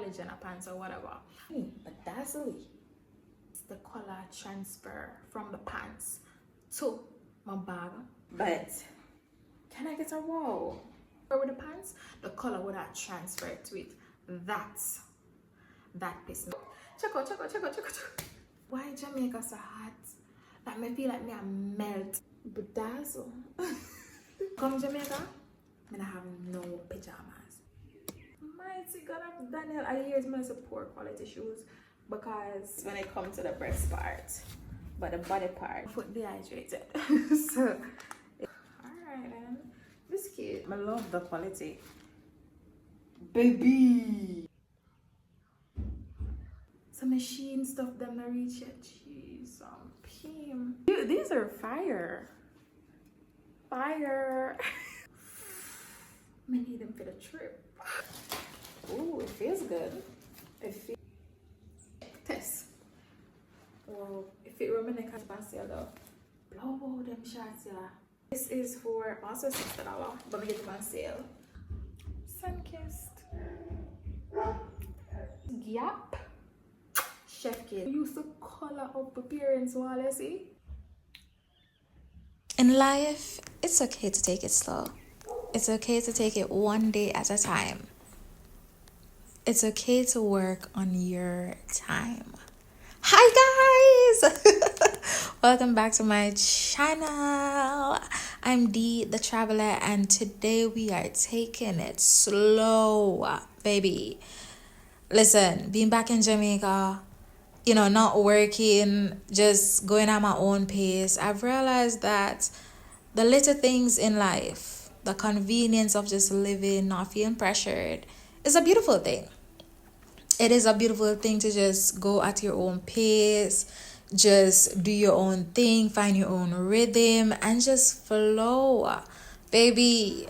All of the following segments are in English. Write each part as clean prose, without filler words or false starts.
Kylie Jenner pants or whatever. But dazzly. It's the color transfer from the pants to my bag. But can I get a wow? With the pants, the color would have transferred to it. That pissed me. Check out. Why Jamaica so hot? That me feel like me I melt. Bedazzle. Come Jamaica, I have no pajamas. Mighty God of Daniel, I hear it's a poor quality shoes because when it comes to the breast part, but the body part, foot dehydrated. So, alright then. This cute. I love the quality. Baby! Some machine stuff that I reach yet. Jeez, Pim. Dude, these are fire. Fire. I need them for the trip. Ooh, it feels good. It feels. Test. Well, if it were my can't sale though. Blow them shots, yeah. This is for also $60, but we get them on sale. Sun-kissed. Yep. Chef kid. Use the color of appearance while I see. In life, it's okay to take it slow. It's okay to take it one day at a time. It's okay to work on your time. Hi guys! Welcome back to my channel. I'm Dee the Traveler, and today we are taking it slow, baby. Listen, being back in Jamaica, you know, not working, just going at my own pace, I've realized that the little things in life, the convenience of just living, not feeling pressured, is a beautiful thing. It is a beautiful thing to just go at your own pace, just do your own thing, find your own rhythm, and just flow, baby.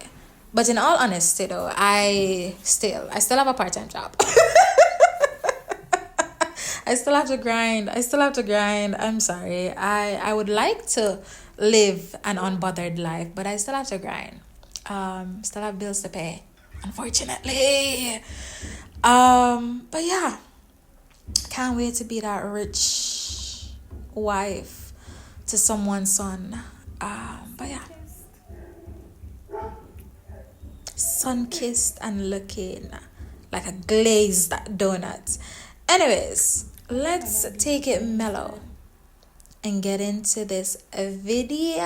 But in all honesty though, I still have a part-time job. I still have to grind. I'm sorry. I would like to live an unbothered life, but I still have to grind. Still have bills to pay, unfortunately. But yeah, can't wait to be that rich wife to someone's son. But yeah, sun-kissed and looking like a glazed donut. Anyways, let's take it mellow and get into this video.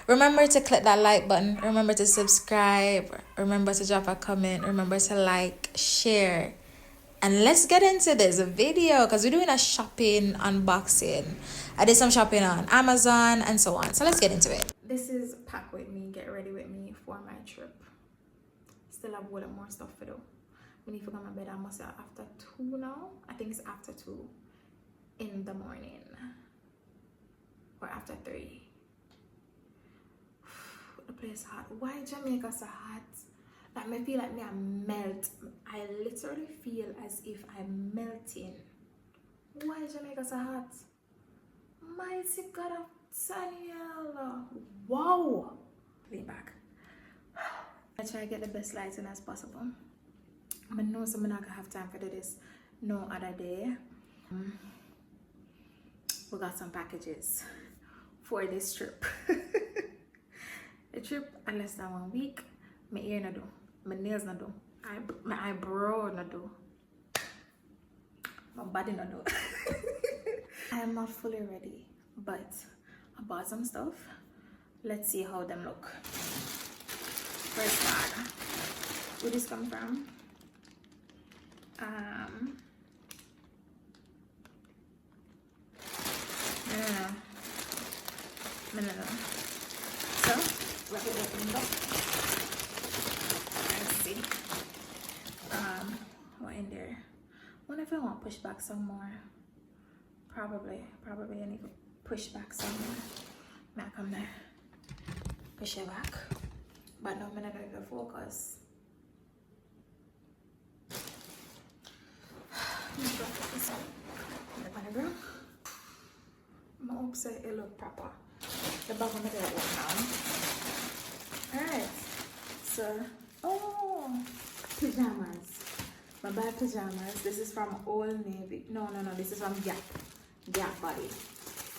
Remember to click that like button. Remember to subscribe. Remember to drop a comment. Remember to like, share. And let's get into this video because we're doing a shopping unboxing. I did some shopping on Amazon and so on. So let's get into it. This is pack with me, get ready with me for my trip. Still have a lot more stuff to do. When you forget my bed, I must say after 2 now. I think it's after 2 in the morning. Or after 3. The place hot. Why Jamaica so hot? Like me feel like me I melt. I literally feel as if I'm melting. Why Jamaica so hot? Mighty God of Daniel. Wow. Lean back. I try to get the best lighting as possible. I know I'm not gonna have time for this no other day. We got some packages for this trip. The trip in less than 1 week. My ear not do, my nails not do, my eyebrow not do, my body not do. I am not fully ready, but I bought some stuff. Let's see how them look. First bag. Where this come from? No. So, let me open it up. Let's see. What in there? Wonder if I want to push back some more. Probably I need to push back some more. Now come there. Push it back. But no, I'm not going to focus. I'm upset it look proper. The back of my head now. Alright. So pajamas. My bad pajamas. This is from Old Navy. No. This is from Gap. Gap body.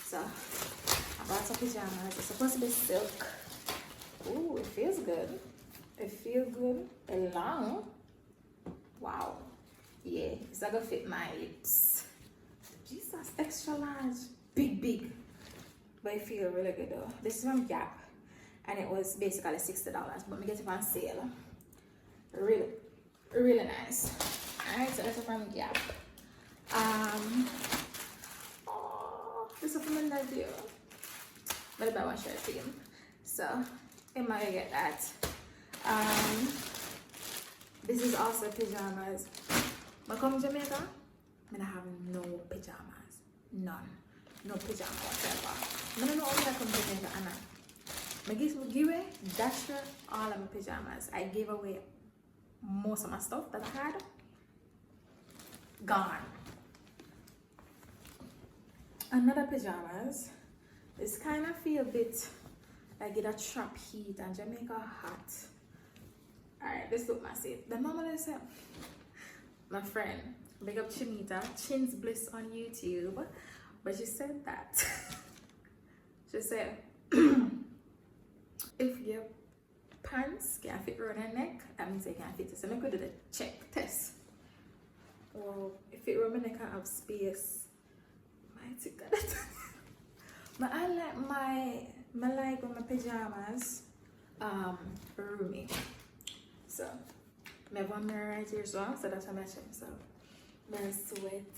So I bought some pajamas. It's supposed to be silk. Ooh, it feels good. It feels good and long. Wow. Yeah, it's not gonna fit my hips. Jesus, extra large. Big. But it feels really good though. This is from Gap. And it was basically $60. But we get it on sale. Really nice. Alright, so that's from Gap. Oh, this is from another deal. But I buy one shirt for him. So I'm gonna get that. This is also pajamas. When I come to Jamaica, I have no pajamas. None. No pajamas whatsoever. I don't know how I come to Jamaica and I give away that shirt, all of my pajamas. I gave away most of my stuff that I had. Gone. Another pajamas. It's kind of feel a bit like it a trap heat and Jamaica hot. Alright, this look massive. The mama said, my friend, big up Chinita, Chin's Bliss on YouTube, but she said that. She said, if your pants can't fit around your neck, that means they can't fit it. So I'm going to do the check test. Well, if it around my neck, I have space. Mighty God. But I like my pajamas roomy. So I have one mirror right here, so that's what I'm checking. So I'm sweat.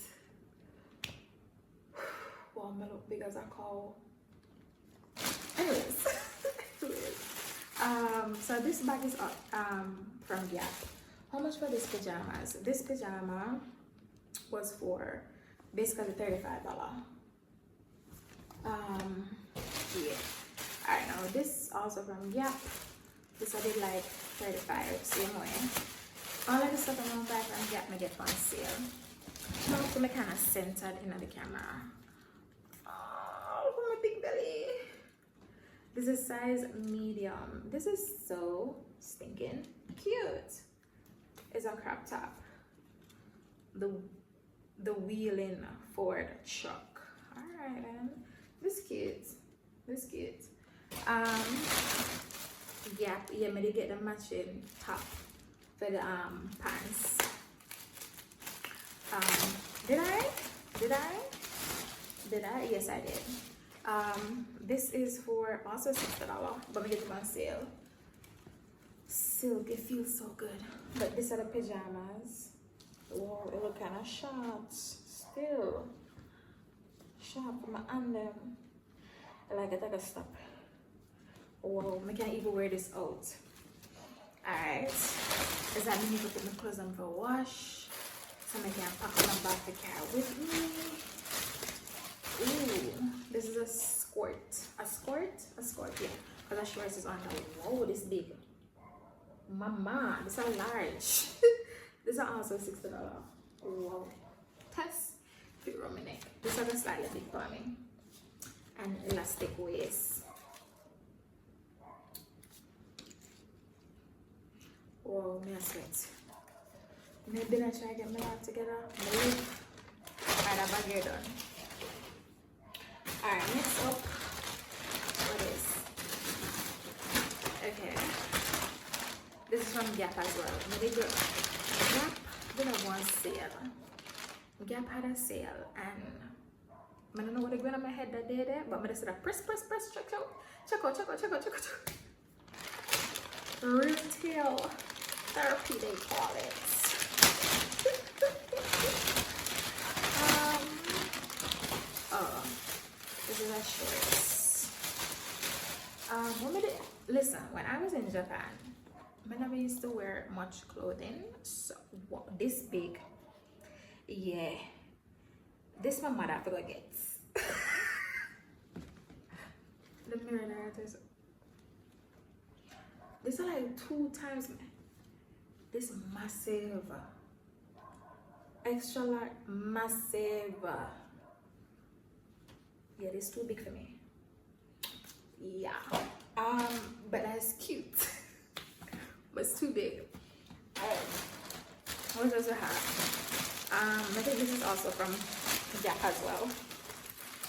Well, I look big as a cow. Anyways. So this bag is from Gap. How much for this pajamas? This pajama was for basically $35. Yeah. Alright, now this also from Gap. This I did like 35, same way. All of the stuff I'm gonna buy from Gap I get on sale. Now to make kind of centered in the camera. Oh, my big belly. This is size medium. This is so stinking cute. It's a crop top. The wheeling Ford truck. Alright then. This cute. Gap, yeah, me get the matching top for the pants. Did I? Yes, I did. This is for also $60, but we get it on sale. Silk, it feels so good. But these are the pajamas. Whoa, it look kind of short still. Sharp for my under. I like it, I gotta stop. Whoa, I can't even wear this out. Alright. Does that mean you can put my clothes on for a wash? So I can pack my bag to carry with me. Ooh, this is a skirt. A skirt, yeah. Because that shorts is on the whoa, this big. Mama, this are large. These are also $60. Wow. Test fit around my neck. This are slightly big for me. And elastic waist. Whoa, me a sweat. Maybe I try to get my life together. Alright, I've got done. Alright, next up. What is? Okay. This is from Gap as well. Maybe Gap did have one sale. Gap had a sale and I don't know what they going on my head that day there, but I just said press, check out. Retail therapy they call it. This is a shorts. Listen, when I was in Japan, I never used to wear much clothing. So this big, yeah. This my mother forgets. The mirror there is. This is like 2 times. This massive, extra large, massive. Yeah, this is too big for me. Yeah. But that's cute. But it's too big. What does it have? I think this is also from Gap as well.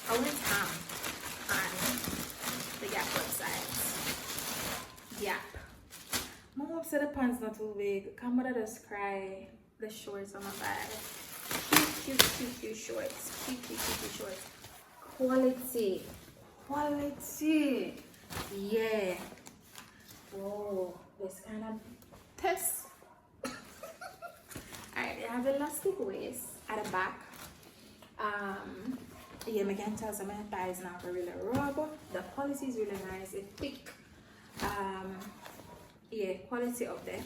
I went ham on the Gap website. Gap. Mom said the pants not too big. Come with just cry. The shorts on my bag. Cute shorts. Cute shorts. Quality. Yeah. Whoa. This kind of test. Alright, they have elastic waist at the back. Yeah, I can tell some of the thighs now are really rubber. The quality is really nice. It's thick. Yeah, quality up there.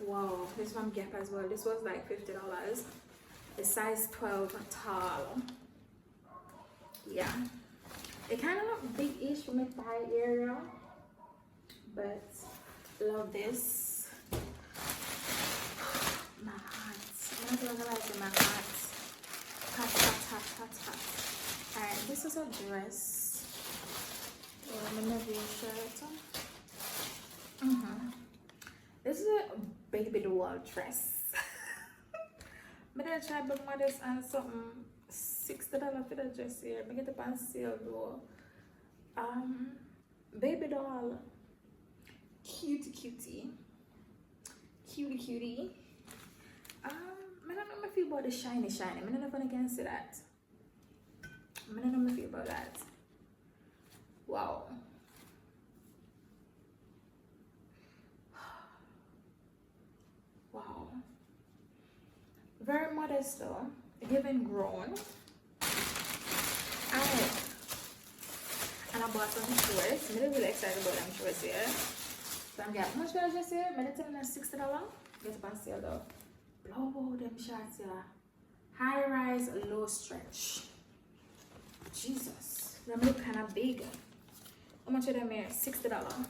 Wow, this from Gap as well. This was like $50. The size 12 tall. Yeah, it kind of look big-ish from the thigh area, but love this. My heart. I'm not gonna lie to my heart. Hot. Alright, this is a dress. My nephew shirt. This is a baby doll dress. I'm gonna try to buy this and something $60 for the dress here. I get it on sale though. Baby doll. Cutie. I don't know if I feel about the shiny. I don't know if I can see that. I don't know if I feel about that. Wow. Very modest though. Giving grown. Alright. And I bought some shorts. I'm really excited about them shorts here. So I'm getting how much dollars just here? I'm telling them $60. Get up on sale though. Blow them shorts here. High rise, low stretch. Jesus. Them look kind of big. How much are them here? $60.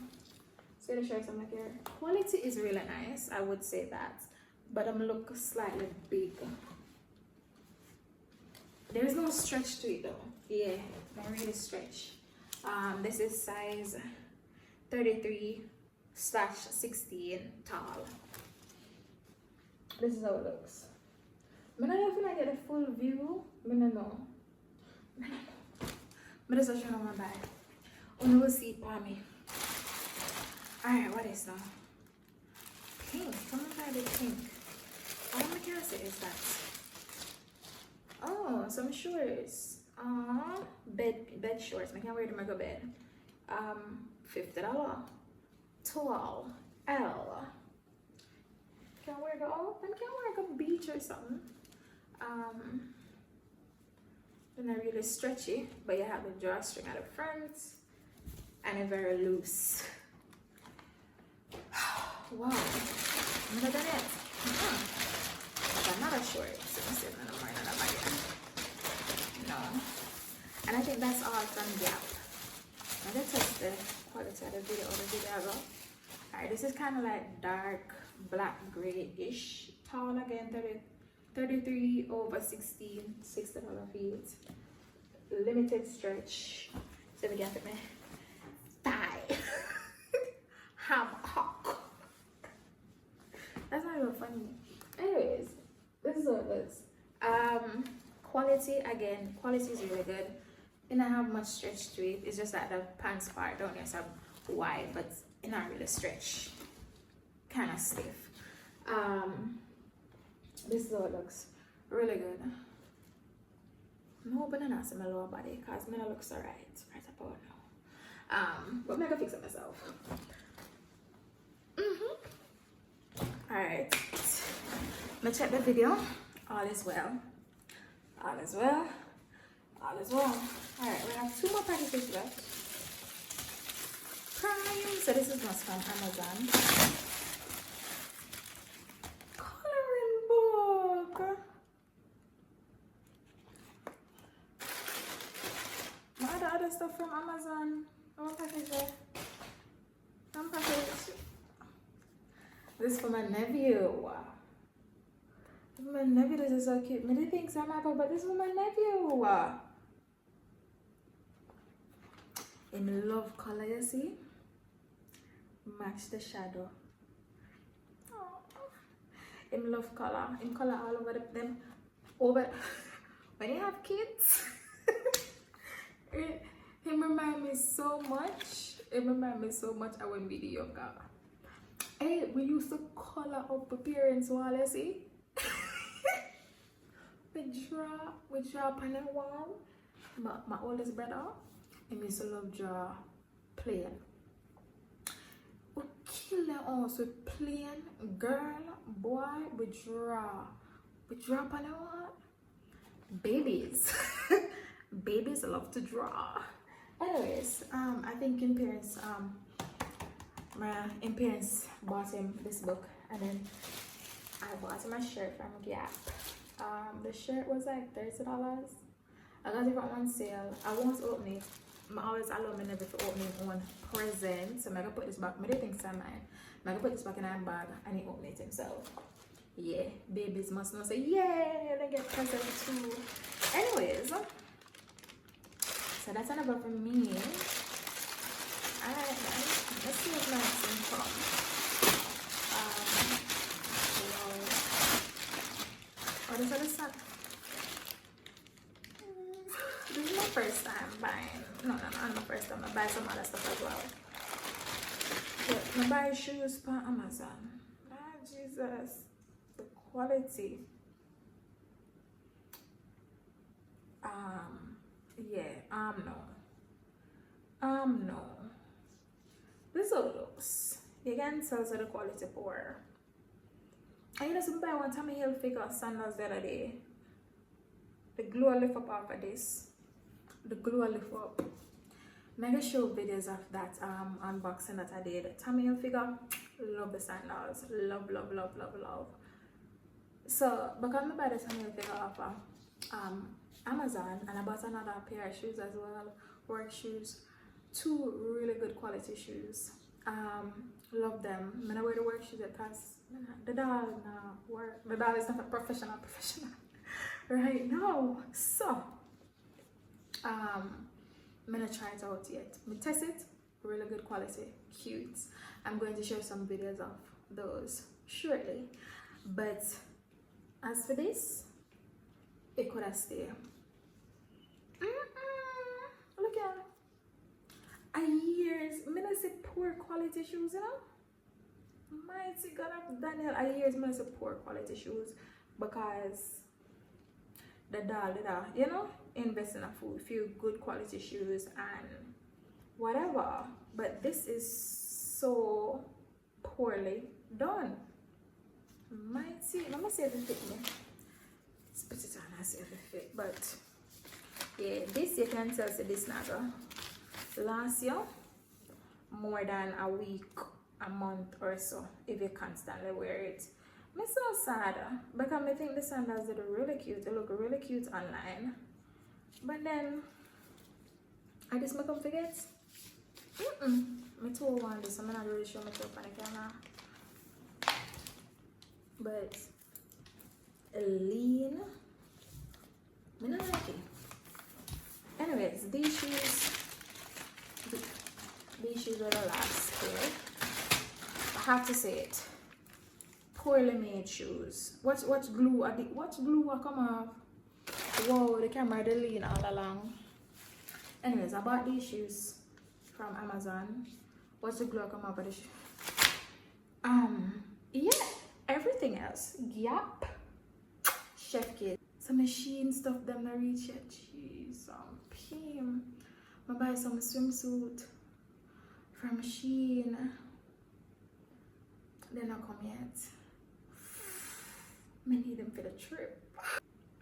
See the shirts I'm like here. Quality is really nice. I would say that. But I'm look slightly big. There is no stretch to it though. Yeah, not really stretch. This is size 33/16 tall. This is how it looks. I don't know if I get a full view. I don't know. But this is on my bag. Oh, we'll see it for me. Alright, what is that? Pink. Come on, buy the pink. All I can say is that. Oh, some shorts. Bed shorts. I can't wear them to go bed. $50. Tall. L. Can't wear go. I can't wear like a beach or something. They're not really stretchy, but you have the drawstring at the front, and it's very loose. Wow. I'm not done it. Another short. No. And I think that's all from Gap. I'm gonna test the quality of the video ago. Alright, this is kind of like dark black gray-ish. Tall again, 33/16, $60 feet. Limited stretch. So we get me thigh. Ham hock. That's not even funny. Anyways, this is what it looks. Quality again. Quality is really good. It don't have much stretch to it. It's just that the pants part down here is wide, but it not really stretch. Kind of stiff. This is how it looks. Really good. No bananas in my lower body because my looks alright right about now. But I'm gonna fix it myself. Alright. Let's check the video. All is well. Alright, we have 2 more packages left. Prime. So this is must from Amazon. Coloring book. What are the other stuff from Amazon? One package there. One package. This is for my nephew. My nephew, this is so cute. Many things I'm happy, but this is for my nephew. In love color, you see? Match the shadow. Him love color. Him color all over them over. When you have kids, him remind me so much. It remind me so much of when we were younger. Hey, we used to color up the parents' wall, you see? we draw upon the wall. My oldest brother, he used to love draw plain. We kill them also plain, girl, boy, we draw upon the wall. Babies. Babies love to draw. Anyways, I think in parents bought him this book, and then I bought him a shirt from Gap. The shirt was like $30. I got it from one sale. I won't open it. I always allow me never to open it on present. So I'm gonna put this back. I didn't think so mine. I'm gonna put this back in my bag and he open it himself. Yeah, babies must know say yeah, they get present too. Anyways, so that's another for me. Alright, let's see what's next in from. What is this one? This is my first time buying. No, not my first time. I buy some other stuff as well. But I buy shoes from Amazon. Ah, Jesus. The quality. Yeah, no. This is how it looks. You can tell the quality poor. I used to buy one Tommy Hilfiger sandals the other day. The glue lift up off of this. The glue lift up. I'm gonna show videos of that unboxing that I did. Tommy Hilfiger, love the sandals. Love. So because I buy the Tommy Hilfiger off of Amazon, and I bought another pair of shoes as well, work shoes. 2 really good quality shoes. Love them. I'm gonna wear the work shoes because the doll work. The doll is not a professional right now. So I'm gonna try it out yet. I'm gonna test it. Really good quality, cute. I'm going to share some videos of those shortly. But as for this, it could have stayed. Look at it. A years, I'm gonna say poor quality shoes, you know? Mighty God of Daniel, a years, I'm gonna say poor quality shoes because the doll, you know, invest in a few good quality shoes and whatever. But this is so poorly done. Mighty, let me see if it fit me. Let's put it on and see if it fit. But yeah, this you can tell this naga last year more than a week, a month or so if you constantly wear it. I'm so sad because I think the sandals are really cute. They look really cute online, but then I just make them forget. Me too want this. I'm not really sure myself on the camera, but lean. Me not like it. Anyways, these shoes were the last pair. I have to say it. Poorly made shoes. What glue are what glue will come off? Whoa, the camera did lean all along. Anyways, I bought these shoes from Amazon. What's the glue come off of the shoe? Yeah, everything else. Gap. Chef Kid. Some machine stuff them not reach yet. Jeez, Pim. I buy some swimsuit from Shein. They're not come yet. I need them for the trip.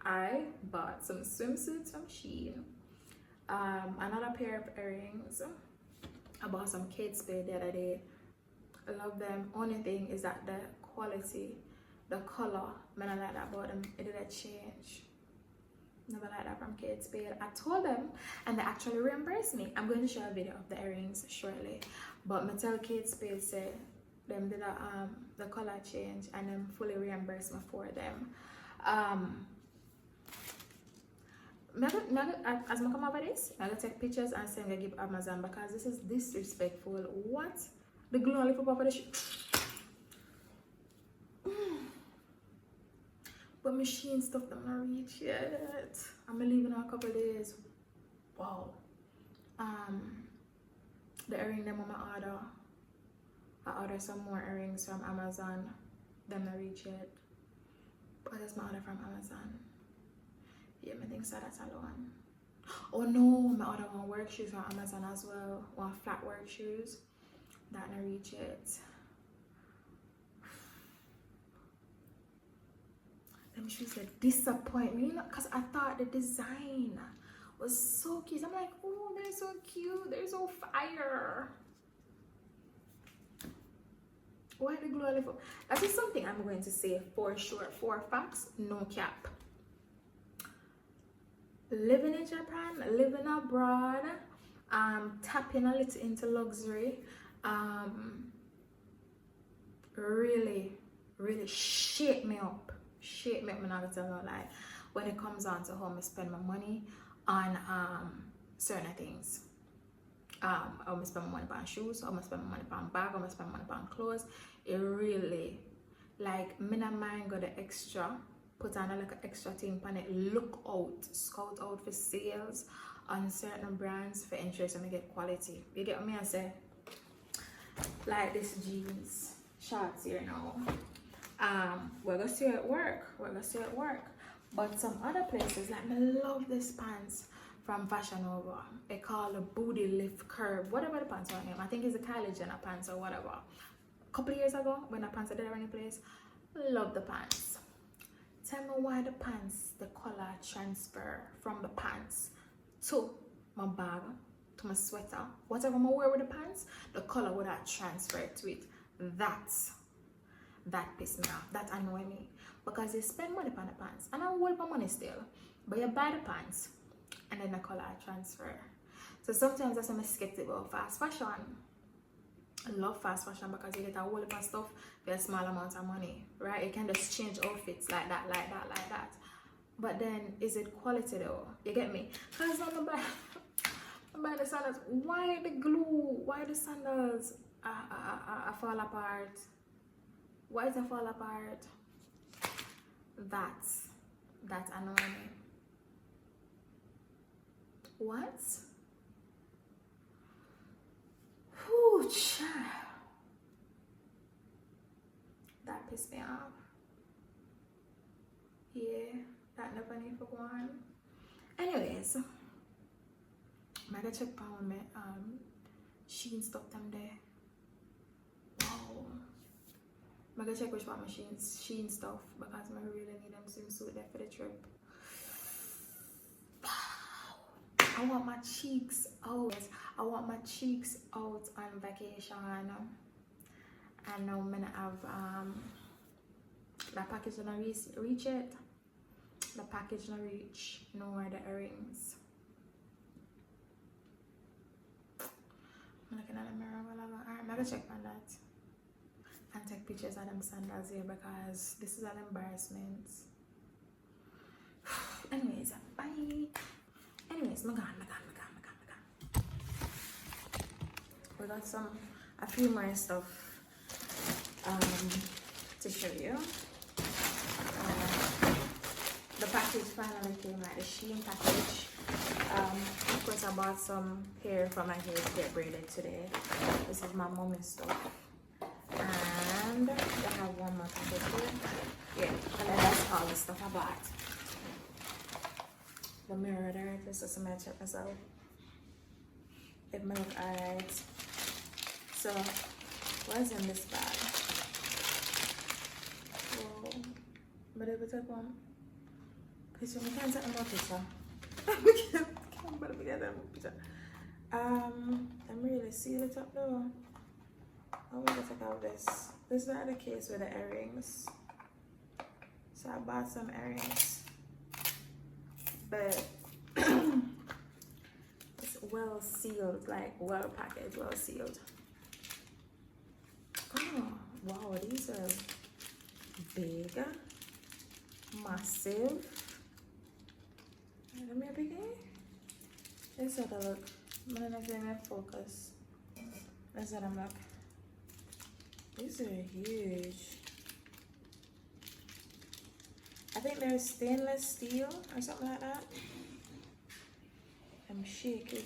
I bought some swimsuits from Shein. Another pair of earrings. I bought some Kate Spade the other day. I love them. Only thing is that the quality, the color, I don't like that about them. It didn't change. Never like that from Kate Spade. I told them and they actually reimbursed me. I'm going to show a video of the earrings shortly. But I tell Kate Spade said them did the color change and then fully reimbursed me for them. As I come over this, I'm gonna take pictures and send them to give Amazon because this is disrespectful. What? The glue only pop over the shoe. But machine stuff that I'm not reach yet. I'm leaving in a couple of days. Wow. The earring them on my order. I ordered some more earrings from Amazon. Them not reach yet. But that's my order from Amazon. Yeah, I think so that's alone. Oh no, my order one work shoes from Amazon as well. One flat work shoes. That not reach yet. Them shoes that disappoint me, you know, because I thought the design was so cute. I'm like, oh, they're so cute, they're so fire. Why the glue level? That is something I'm going to say for sure, for facts, no cap. Living in Japan, living abroad, tapping a little into luxury, really shake me up. Shake me up, I'm not gonna tell no lie. When it comes on to how I spend my money on certain things. I'm gonna spend my money on shoes, I'm gonna spend my money on bag, I'm gonna spend my money on clothes. It really, like, me not mind got the extra, put on a like extra thing on it, look out, scout out for sales on certain brands for interest and get quality. You get what me I say? Like this jeans shorts here now. We're gonna see it at work. But some other places, like, I love this pants from Fashion Nova. They call the booty lift curve, whatever the pants are name. I think it's a Kylie Jenner pants or whatever. A couple of years ago, when the pants are there in the place, love the pants. Tell me why the pants, the color transfer from the pants to my bag, to my sweater, whatever I wear with the pants, the color would have transferred to it. That pisses me off. That annoys me. Because you spend money on the pants. And I hold my money still. But you buy the pants and then the color transfer. So sometimes that's why I'm skeptical about fast fashion. I love fast fashion because you get a whole lot of stuff for a small amount of money. Right? You can just change outfits like that. But then is it quality though? You get me? Because I'm buy the sandals. Why the glue? Why the sandals fall apart? Why does it fall apart? That's annoying me. What? Whew, child. That pissed me off. Yeah, that never need for one. Anyways, I'm gonna check on my Shein stuff them there. Wow. I'm gonna check which one machines Shein stuff because I really need them swimsuit there for the trip. I want my cheeks out. I want my cheeks out on vacation. And now I'm gonna have the package gonna reach it. The package gonna reach nor the earrings. I'm looking at the mirror, whatever. Alright, I'm gonna check on that. And take pictures of them sandals here because this is an embarrassment. Anyways, bye. Anyways, my God. We got a few more stuff to show you. The package finally came, like the Shein package. Of course, I bought some hair from my hair to get braided today. This is my mommy's stuff. And I have one more package here. Yeah, and then that's all the stuff I bought. The mirror there, just to match up myself. It may look alright. So, what's in this bag? Whoa. But I will take one picture. I can't take another picture. I can't get picture. I'm really seeing it up though. I will take out this. This is not the case with the earrings. So I bought some earrings. But it's well sealed, like well packaged, well sealed. Oh, wow, these are big, massive. Let me begin. Let's have a look. I'm gonna get my focus. Let's have a look. These are huge. I think think they're stainless steel or something like that. I'm shaking.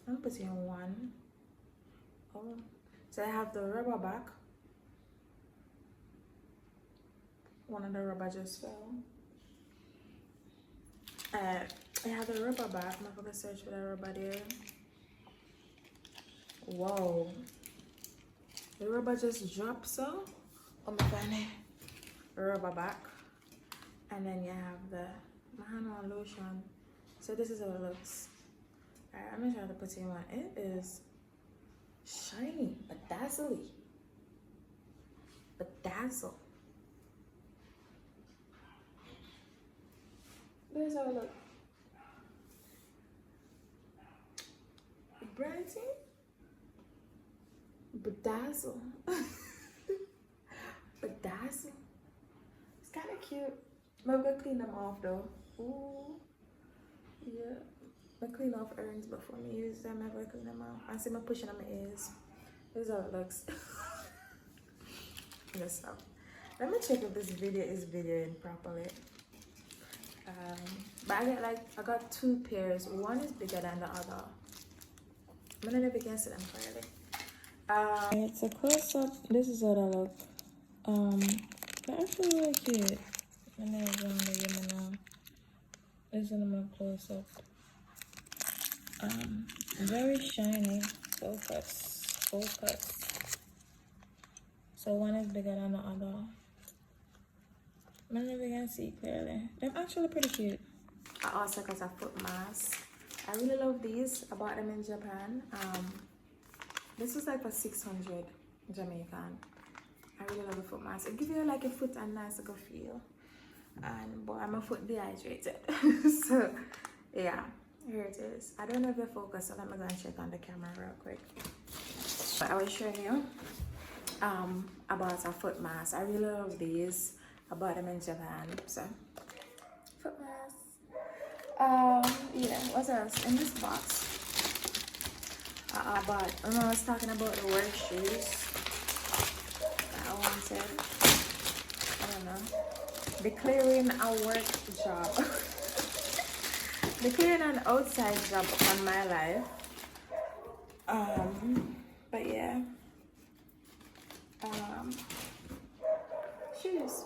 I'm putting one. Oh, so I have the rubber back. One of the rubber just fell. I have the rubber back. I'm gonna search for the rubber there. Whoa. The rubber just dropped so. Oh my god. Rubber back. And then you have the hand on lotion. So this is how it looks. Alright, I'm gonna try to put in one. It is shiny, bedazzly. Bedazzle. There's how it looks. Brighty. Bedazzle. Bedazzle. It's kind of cute. I'm gonna clean them off though. Ooh. Yeah. I clean off earrings before me use them. I'm gonna clean them off. I see my pushing on my ears. This is how it looks. Let's stop. Let me check if this video is videoing properly. But I got two pairs. One is bigger than the other. I don't know if you can see them clearly. It's a close up. This is what I look. They're actually really cute. And there's one that now. This is my close up. Very shiny. Focus. So one is bigger than the other. I don't know if you can see clearly. They're actually pretty cute. I also got a foot mask. I really love these. I bought them in Japan. This was like for 600 Jamaican. I really love the foot mask. It gives you like a foot a nice good feel. And but I'm a foot dehydrated. So yeah, here it is. I don't know if they focus, so let me go and check on the camera real quick. But I will show you about a foot mask. I really love these. I bought them in Japan. So foot mask. Yeah, what else in this box? I bought, I was talking about the work shoes I wanted. I don't know. Declaring a work job. Declaring an outside job on my life. But yeah. Shoes.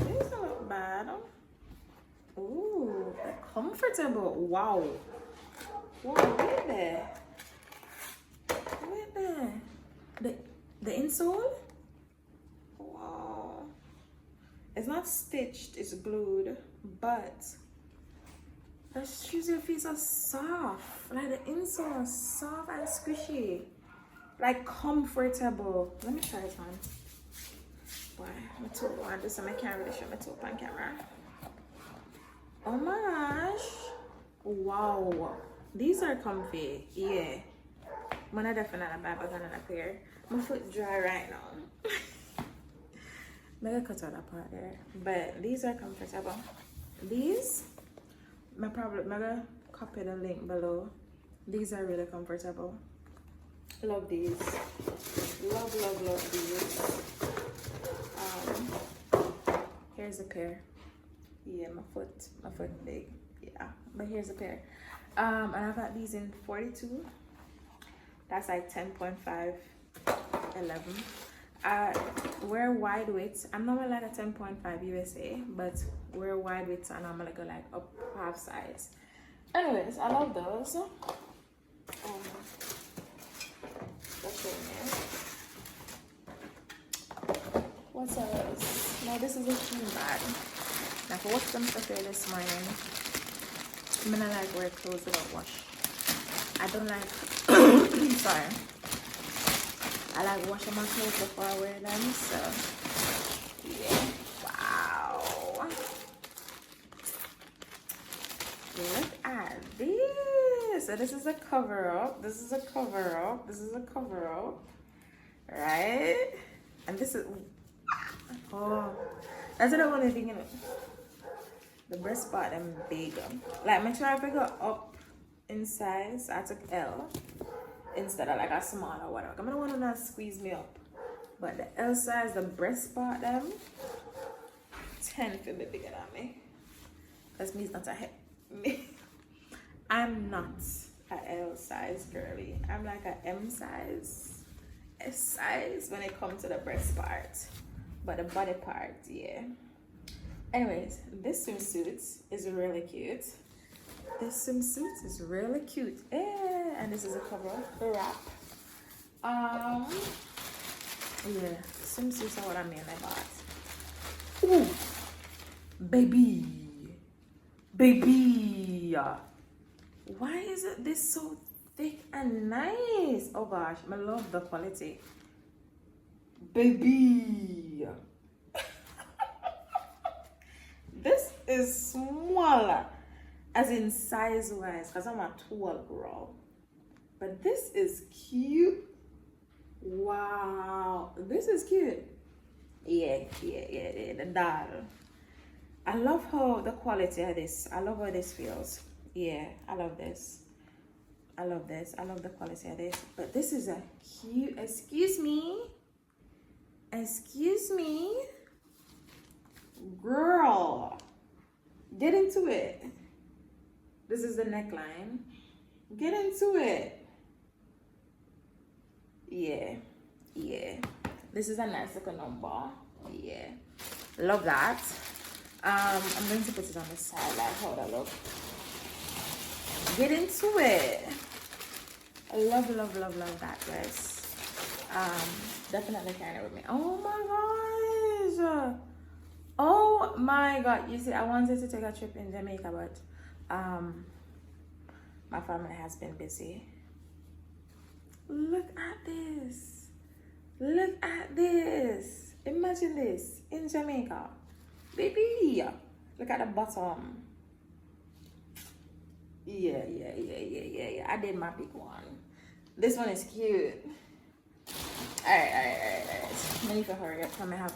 These don't look bad. Ooh, they're comfortable. Wow. Whoa, wait there. Wait there. The insole? Wow. It's not stitched, it's glued, but the shoes your feet are soft. Like the insole is soft and squishy. Like comfortable. Let me try it on. Why? My toe on this, and I can't really show my toe on camera. Oh my gosh. Wow. These are comfy. Yeah. I'm gonna definitely buy back another pair. My foot dry right now. Maybe cut out that part there. But these are comfortable. These, maybe copy the link below. These are really comfortable. Love these. Love these. Here's a pair. Yeah, my foot big. Yeah, but here's a pair. And I got these in 42. That's like 10.5, 11. Wear wide width. I'm normally like a 10.5 USA, but wear wide width and I'm gonna go like up half size. Anyways, I love those. That's it, man. What else? Now this is a Shein bag. Now for wash some stuff here this morning. I'm gonna like wear clothes without wash. I don't like sorry. I like washing my clothes before I wear them, so yeah. Wow. Look at this. So this is a cover up. This is a cover up. This is a cover up. Right? And this is oh, that's the only thing in it. The breast part them big. Like I'm trying to figure up in size. I took L instead of like a small or whatever. I'm gonna want to squeeze me up. But the L size, the breast part, them 10 for me bigger than me. Because me is not a head. Me. I'm not a L size girly. I'm like a M size, S size when it comes to the breast part. But the body part, yeah. Anyways, this swimsuit is really cute. This swimsuit is really cute. Yeah, and this is a cover, the wrap. Yeah, swimsuits are what I mean I bought. Ooh, baby. Why is this so thick and nice? Oh gosh, I love the quality. Baby. This is smaller, as in size wise, because I'm a tall girl. But this is cute. Wow, this is cute. Yeah, the doll. I love how the quality of this. I love how this feels. Yeah, I love this. I love the quality of this. But this is a cute. Excuse me, girl. Get into it. This is the neckline. Get into it. Yeah. This is a nice little number. Yeah, love that. I'm going to put it on the side, like how that look. Get into it. I love that dress. Definitely carrying it with me. Oh my gosh. Oh my god. You see, I wanted to take a trip in Jamaica, but my family has been busy. Look at this. Imagine this in Jamaica. Baby, look at the bottom. Yeah. I did my big one. This one is cute. Alright. I need to hurry up. I have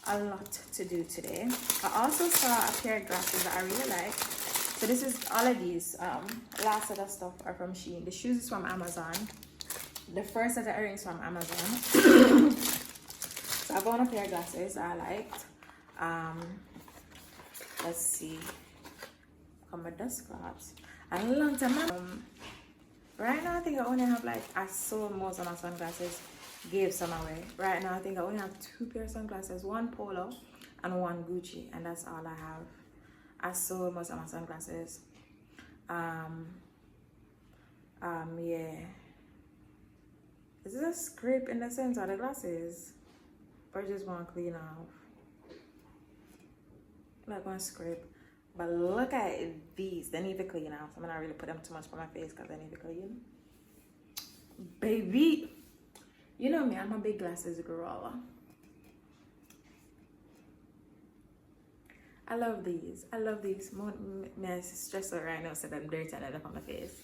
a lot to do today. I also saw a pair of glasses that I really like. So this is all of these. Last set of stuff are from Shein. The shoes is from Amazon. The first set of earrings from Amazon. So I found a pair of glasses I liked. Let's see. Come with dust cloths. A long time. Right now I think I only have like, I sold most of my sunglasses, gave some away. Right now I think I only have 2 pairs of sunglasses, one Polo and one Gucci, and that's all I have. I sold most of my sunglasses. Yeah. Is this a scrape in the center of the glasses? Or just one clean off? Like one scrape. But look at these. They need to clean out. I'm not really put them too much on my face because they need to clean. Baby. You know me, I'm a big glasses girl. I love these. My stressor right now said I'm dirty and I left on my face.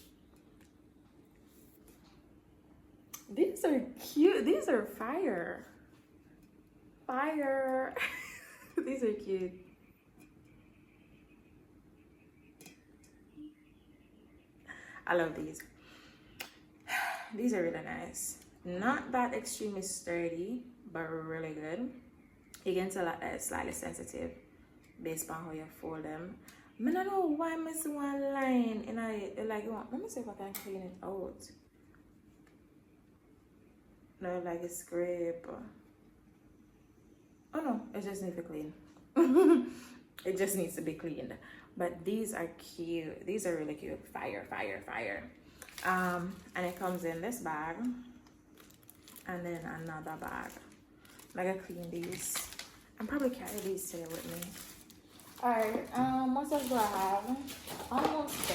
These are cute. These are fire. These are cute. I love these. These are really nice. Not that extremely sturdy, but really good. You can tell that it's slightly sensitive based on how you fold them. I don't know why I miss one line and I like, let me see if I can clean it out. No, like a scrape. Oh no, it just needs to clean. It just needs to be cleaned. But these are cute. These are really cute. Fire. And it comes in this bag and then another bag. Like I clean these. I'm probably carry these today with me. Alright, what else do I have? Almost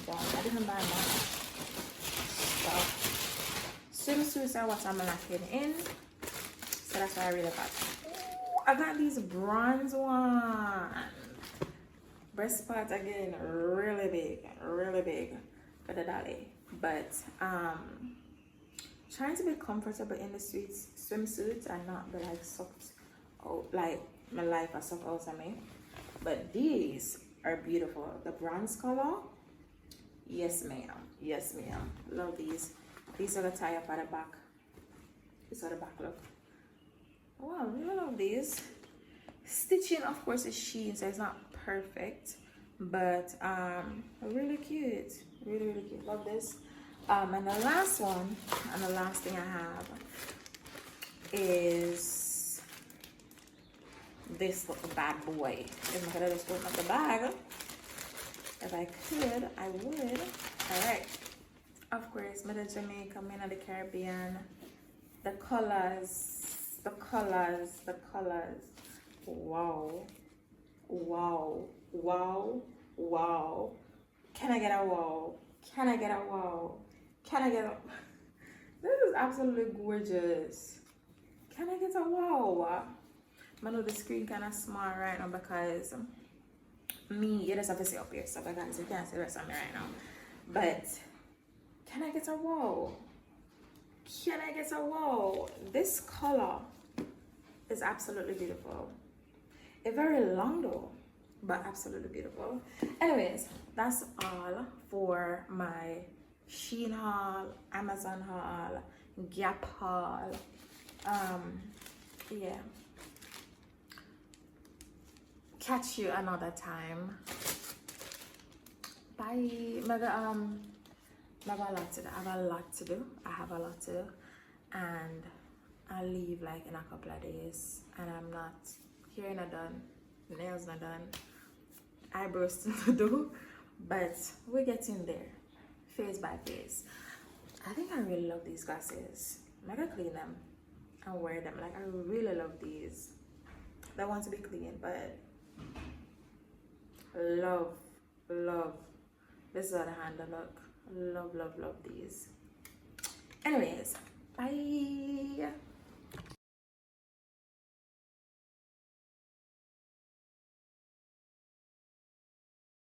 done. I didn't buy much stuff. Swimsuits are what I'm lacking in. So that's why I really got. I got these bronze ones. Breast part again, really big for the dolly. But trying to be comfortable in the swimsuits and not be like sucked out, like my life has sucked out of me. But these are beautiful. The bronze color Yes, ma'am. Yes, ma'am. Love these. These are the tie up at the back. This are the back look. Wow, I love these. Stitching, of course, is Shein, so it's not perfect, but really cute. Really, really cute. Love this. And the last one, and the last thing I have is this little bad boy. If I could just open up the bag, if I could, I would. All right. Of course, I'm in Jamaica, I'm in the Caribbean. The colors, the colors, the colors. Wow. Wow. Wow. Wow. Can I get a wow? Can I get a wow? Can I get a... This is absolutely gorgeous. Can I get a wow? I know the screen kind of small right now because you just have to see up here, so guys, you can't see the rest of me right now. But can I get a wow? Can I get a wow? This color is absolutely beautiful. It's very long though, but absolutely beautiful. Anyways, that's all for my Shein haul, Amazon haul, Gap haul. Yeah. Catch you another time. Bye. I have a lot to do. I have a lot to do. And I'll leave like in a couple of days. And I'm not hair not done, nails not done, eyebrows still to do, but we're getting there, phase by phase. I think I really love these glasses. I'm gonna clean them and wear them. Like, I really love these. They want to be clean, but love. This is how the handle look. Love these. Anyways, bye.